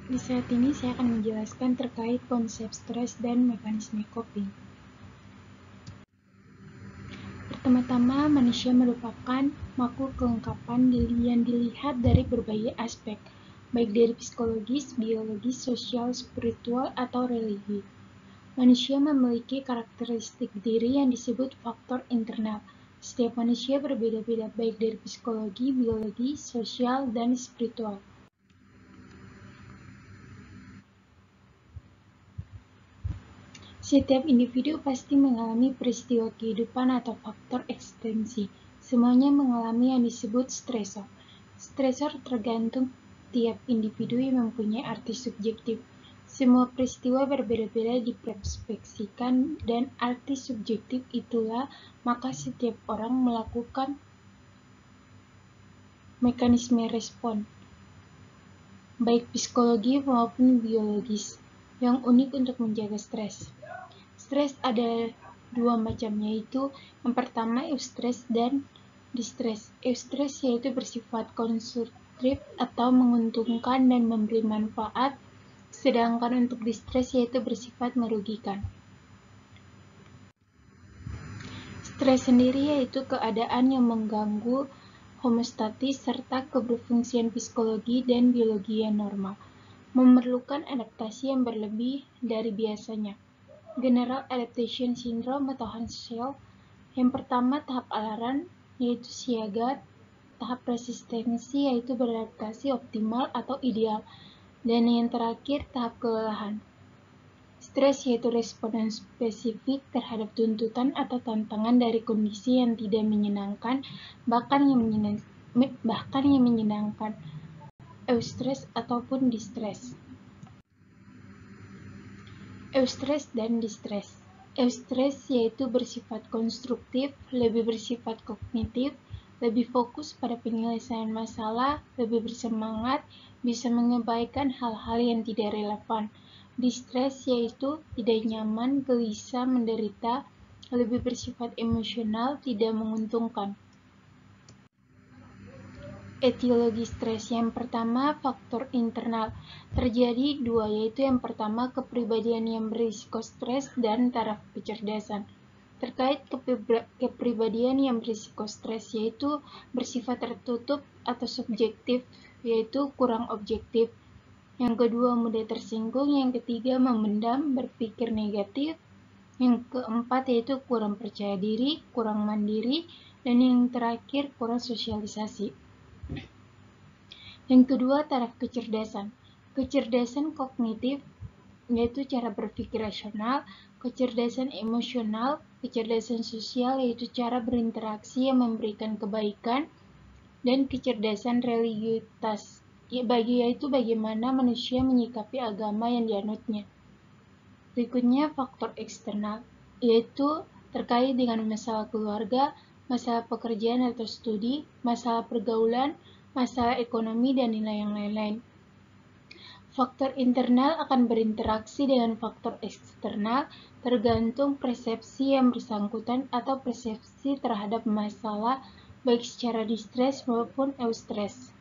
Di saat ini saya akan menjelaskan terkait konsep stres dan mekanisme coping. Pertama-tama, manusia merupakan makhluk kelengkapan yang dilihat dari berbagai aspek, baik dari psikologis, biologis, sosial, spiritual, atau religi. Manusia memiliki karakteristik diri yang disebut faktor internal. Setiap manusia berbeda-beda, baik dari psikologi, biologi, sosial, dan spiritual. Setiap individu pasti mengalami peristiwa kehidupan atau faktor ekstensi. Semuanya mengalami yang disebut stresor. Stresor tergantung tiap individu yang mempunyai arti subjektif. Semua peristiwa berbeda-beda diperspeksikan dan arti subjektif itulah maka setiap orang melakukan mekanisme respon, baik psikologi maupun biologis, yang unik untuk menjaga stres. Stres ada dua macam, yaitu yang pertama eustress dan distress. Eustress yaitu bersifat konstruktif atau menguntungkan dan memberi manfaat, sedangkan untuk distress yaitu bersifat merugikan. Stres sendiri yaitu keadaan yang mengganggu homeostatis serta keberfungsian psikologi dan biologi yang normal, memerlukan adaptasi yang berlebih dari biasanya. General Adaptation Syndrome atau HANSYL. Yang pertama tahap alarm yaitu siaga, tahap resistensi yaitu beradaptasi optimal atau ideal, dan yang terakhir tahap kelelahan. Stres yaitu respon spesifik terhadap tuntutan atau tantangan dari kondisi yang tidak menyenangkan, bahkan yang menyenangkan, eustress ataupun distress. Eustress dan distress. Eustress yaitu bersifat konstruktif, lebih bersifat kognitif, lebih fokus pada penyelesaian masalah, lebih bersemangat, bisa mengabaikan hal-hal yang tidak relevan. Distress yaitu tidak nyaman, gelisah, menderita, lebih bersifat emosional, tidak menguntungkan. Etiologi stres. Yang pertama, faktor internal. Terjadi dua, yaitu yang pertama, kepribadian yang berisiko stres dan taraf kecerdasan. Terkait kepribadian yang berisiko stres, yaitu bersifat tertutup atau subjektif, yaitu kurang objektif. Yang kedua, mudah tersinggung. Yang ketiga, memendam, berpikir negatif. Yang keempat, yaitu kurang percaya diri, kurang mandiri, dan yang terakhir, kurang sosialisasi. Yang kedua, taraf kecerdasan. Kecerdasan kognitif, yaitu cara berpikir rasional, kecerdasan emosional, kecerdasan sosial, yaitu cara berinteraksi yang memberikan kebaikan, dan kecerdasan religiusitas, yaitu bagaimana manusia menyikapi agama yang dianutnya. Berikutnya, faktor eksternal, yaitu terkait dengan masalah keluarga, masalah pekerjaan atau studi, masalah pergaulan, masalah ekonomi, dan nilai yang lain-lain. Faktor internal akan berinteraksi dengan faktor eksternal tergantung persepsi yang bersangkutan atau persepsi terhadap masalah, baik secara distress maupun eustress.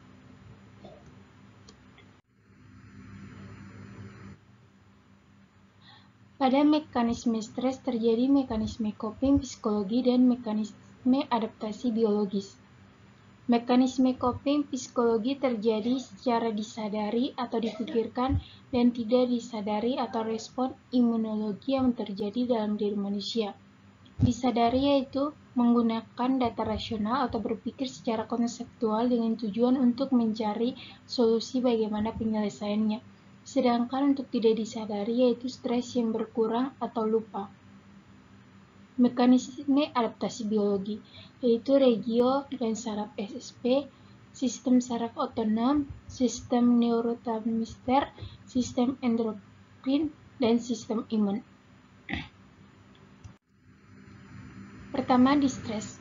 Pada mekanisme stres terjadi mekanisme coping psikologi dan mekanisme adaptasi biologis. Mekanisme coping psikologi terjadi secara disadari atau dipikirkan dan tidak disadari atau respon imunologi yang terjadi dalam diri manusia. Disadari yaitu menggunakan data rasional atau berpikir secara konseptual dengan tujuan untuk mencari solusi bagaimana penyelesaiannya. Sedangkan untuk tidak disadari yaitu stres yang berkurang atau lupa. Mekanisme adaptasi biologi, yaitu regio dan saraf SSP, sistem saraf otonom, sistem neurotransmitter, sistem endokrin, dan sistem imun. Pertama, distress.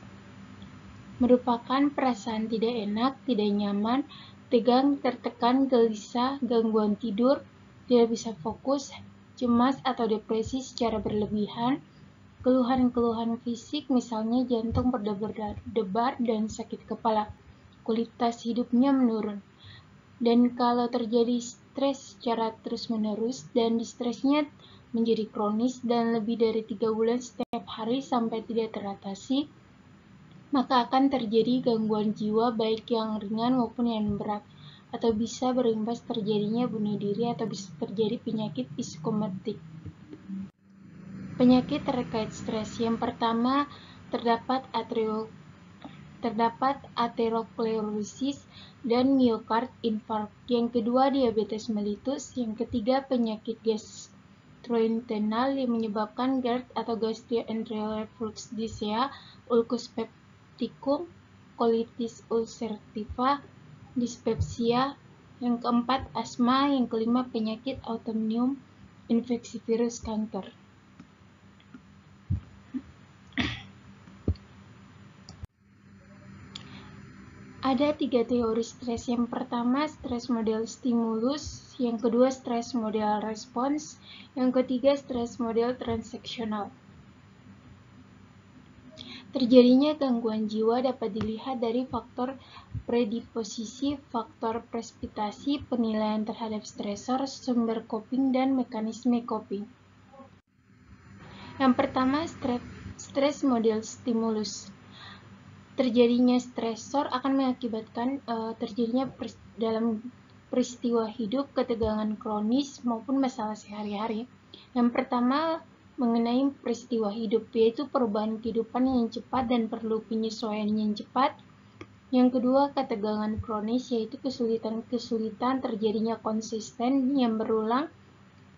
Merupakan perasaan tidak enak, tidak nyaman, tegang, tertekan, gelisah, gangguan tidur, tidak bisa fokus, cemas atau depresi secara berlebihan, keluhan-keluhan fisik misalnya jantung berdebar dan sakit kepala, kualitas hidupnya menurun. Dan kalau terjadi stres secara terus-menerus dan stresnya menjadi kronis dan lebih dari 3 bulan setiap hari sampai tidak teratasi, maka akan terjadi gangguan jiwa baik yang ringan maupun yang berat, atau bisa berimbas terjadinya bunuh diri atau bisa terjadi penyakit psikomatik. Penyakit terkait stres. Yang pertama, terdapat aterosklerosis dan myokard infark. Yang kedua, diabetes mellitus. Yang ketiga, penyakit gastrointestinal yang menyebabkan GERD atau gastroenteral reflux disease, ulcus pepticum, colitis ulcerativa, dispepsia. Yang keempat, asma. Yang kelima, penyakit autoimun, infeksi virus, kanker. Ada 3 teori stres. Yang pertama, stres model stimulus. Yang kedua, stres model respons. Yang ketiga, stres model transaksional. Terjadinya gangguan jiwa dapat dilihat dari faktor predisposisi, faktor presipitasi, penilaian terhadap stresor, sumber coping, dan mekanisme coping. Yang pertama, stres model stimulus. Terjadinya stresor akan mengakibatkan terjadinya dalam peristiwa hidup, ketegangan kronis maupun masalah sehari-hari. Yang pertama mengenai peristiwa hidup, yaitu perubahan kehidupan yang cepat dan perlu penyesuaian yang cepat. Yang kedua, ketegangan kronis, yaitu kesulitan terjadinya konsisten yang berulang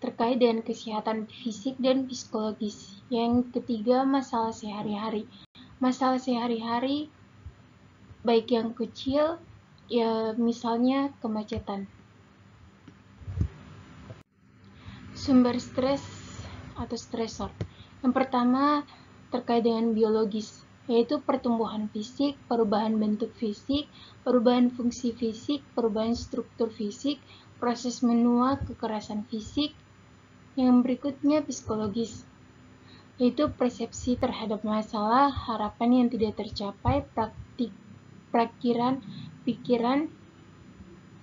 terkait dengan kesehatan fisik dan psikologis. Yang ketiga, masalah sehari-hari. Masalah sehari-hari baik yang kecil, ya misalnya kemacetan. Sumber stres atau stresor. Yang pertama terkait dengan biologis, yaitu pertumbuhan fisik, perubahan bentuk fisik, perubahan fungsi fisik, perubahan struktur fisik, proses menua, kekerasan fisik. Yang berikutnya psikologis, yaitu persepsi terhadap masalah, harapan yang tidak tercapai, pikiran,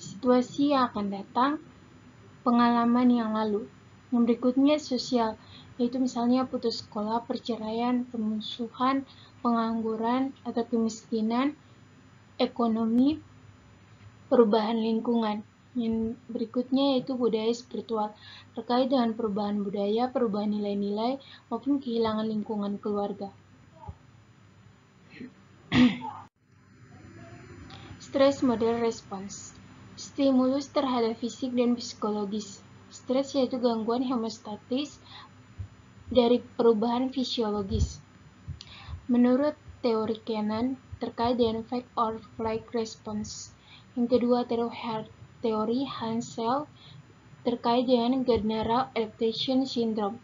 situasi yang akan datang, pengalaman yang lalu. Yang berikutnya sosial, yaitu misalnya putus sekolah, perceraian, permusuhan, pengangguran atau kemiskinan, ekonomi, perubahan lingkungan. Yang berikutnya yaitu budaya spiritual, terkait dengan perubahan budaya, perubahan nilai-nilai, maupun kehilangan lingkungan keluarga. Stres model respons. Stimulus terhadap fisik dan psikologis. Stres yaitu gangguan hemostatis dari perubahan fisiologis. Menurut teori Cannon, terkait dengan fight or flight response. Yang kedua, teori Hansel, terkait dengan general adaptation syndrome.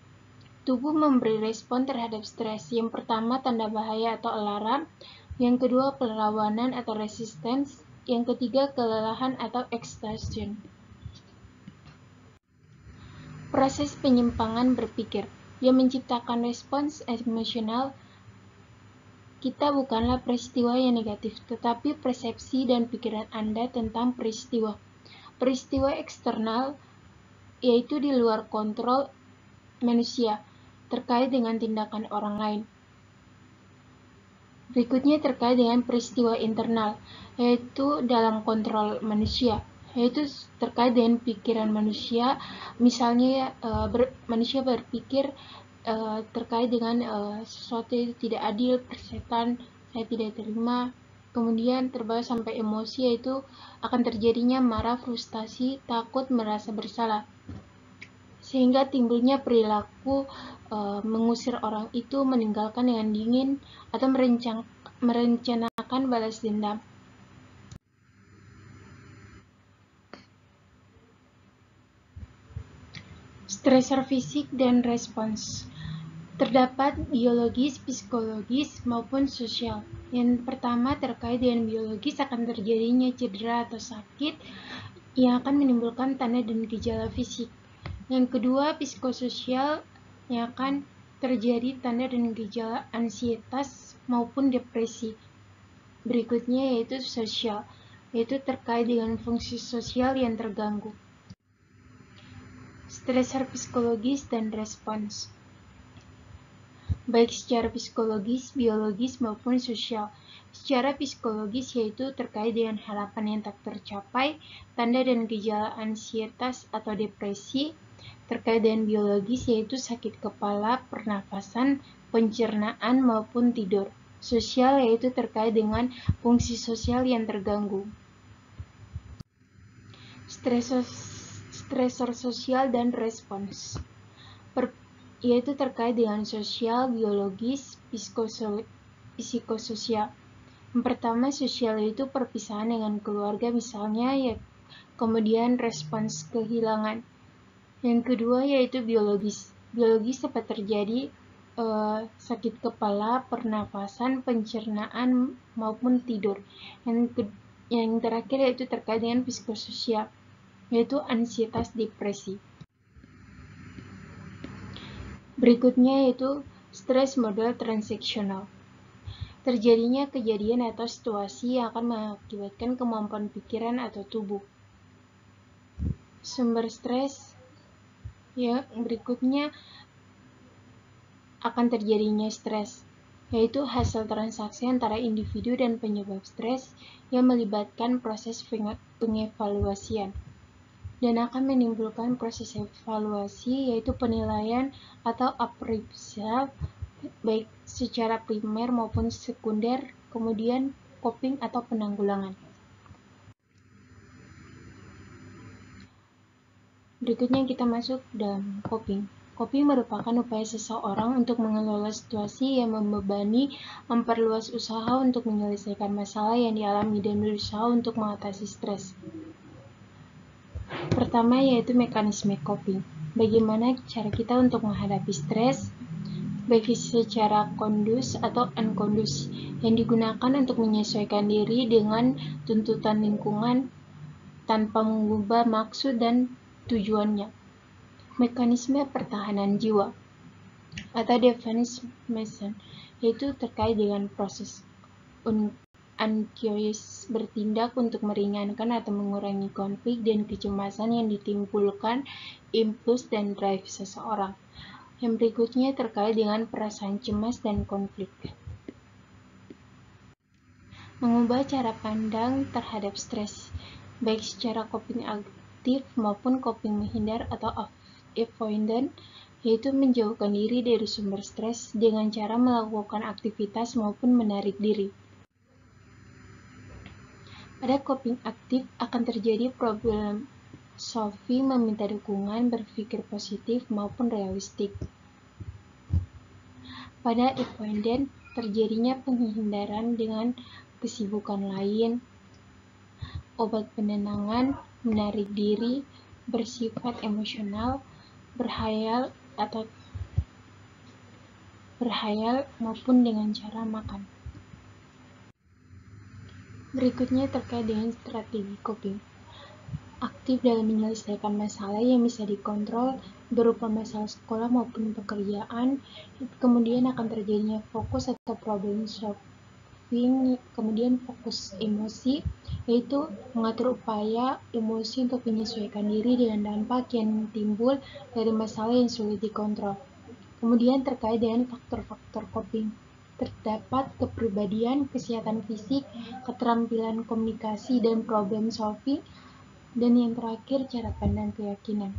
Tubuh memberi respon terhadap stres. Yang pertama, tanda bahaya atau alarm. Yang kedua, perlawanan atau resistance. Yang ketiga, kelelahan atau exhaustion. Proses penyimpangan berpikir. Yang menciptakan respons emosional kita bukanlah peristiwa yang negatif, tetapi persepsi dan pikiran Anda tentang peristiwa. Peristiwa eksternal, yaitu di luar kontrol manusia, terkait dengan tindakan orang lain. Berikutnya terkait dengan peristiwa internal, yaitu dalam kontrol manusia, yaitu terkait dengan pikiran manusia. Misalnya manusia berpikir terkait dengan sesuatu yang tidak adil, persetan, saya tidak terima, kemudian terbawa sampai emosi, yaitu akan terjadinya marah, frustasi, takut, merasa bersalah, sehingga timbulnya perilaku mengusir orang itu, meninggalkan dengan dingin, atau merencanakan balas dendam. Stresor fisik dan respons. Terdapat biologis, psikologis, maupun sosial. Yang pertama terkait dengan biologis, akan terjadinya cedera atau sakit yang akan menimbulkan tanda dan gejala fisik. Yang kedua, psikososial, yang akan terjadi tanda dan gejala ansietas maupun depresi. Berikutnya yaitu sosial, yaitu terkait dengan fungsi sosial yang terganggu. Stresor psikologis dan respons, baik secara psikologis, biologis, maupun sosial. Secara psikologis yaitu terkait dengan harapan yang tak tercapai, tanda dan gejala ansietas atau depresi. Terkait dengan biologis yaitu sakit kepala, pernafasan, pencernaan, maupun tidur. Sosial yaitu terkait dengan fungsi sosial yang terganggu. Stresor sosial dan respons, yaitu terkait dengan sosial, biologis, psikososial. Yang pertama, sosial yaitu perpisahan dengan keluarga misalnya, ya, kemudian respons kehilangan. Yang kedua yaitu biologis. Biologis dapat terjadi sakit kepala, pernafasan, pencernaan, maupun tidur. Yang terakhir yaitu terkait dengan psikososial, yaitu ansietas, depresi. Berikutnya yaitu stres model transaksional. Terjadinya kejadian atau situasi yang akan mengakibatkan kemampuan pikiran atau tubuh. Sumber stres yang berikutnya akan terjadinya stres, yaitu hasil transaksi antara individu dan penyebab stres yang melibatkan proses pengevaluasian dan akan menimbulkan proses evaluasi, yaitu penilaian atau appraisal baik secara primer maupun sekunder, kemudian coping atau penanggulangan. Berikutnya kita masuk dalam coping. Coping merupakan upaya seseorang untuk mengelola situasi yang membebani, memperluas usaha untuk menyelesaikan masalah yang dialami, dan berusaha untuk mengatasi stres. Pertama yaitu mekanisme coping. Bagaimana cara kita untuk menghadapi stres, baik secara kondus atau unkondus, yang digunakan untuk menyesuaikan diri dengan tuntutan lingkungan tanpa mengubah maksud dan tujuannya. Mekanisme pertahanan jiwa atau defense mechanism, yaitu terkait dengan proses unconscious bertindak untuk meringankan atau mengurangi konflik dan kecemasan yang ditimbulkan impuls dan drive seseorang. Yang berikutnya terkait dengan perasaan cemas dan konflik. Mengubah cara pandang terhadap stres, baik secara coping aktif maupun coping menghindar atau avoidant, yaitu menjauhkan diri dari sumber stres dengan cara melakukan aktivitas maupun menarik diri. Pada coping aktif akan terjadi problem solving, meminta dukungan, berpikir positif maupun realistik. Pada avoidant terjadinya penghindaran dengan kesibukan lain, obat penenangan, menarik diri, bersifat emosional, berhayal maupun dengan cara makan. Berikutnya terkait dengan strategi coping. Aktif dalam menyelesaikan masalah yang bisa dikontrol berupa masalah sekolah maupun pekerjaan, kemudian akan terjadinya fokus atau problem solving, kemudian fokus emosi, yaitu mengatur upaya emosi untuk menyesuaikan diri dengan dampak yang timbul dari masalah yang sulit dikontrol. Kemudian terkait dengan faktor-faktor coping, terdapat kepribadian, kesehatan fisik, keterampilan komunikasi dan problem solving, dan yang terakhir cara pandang keyakinan.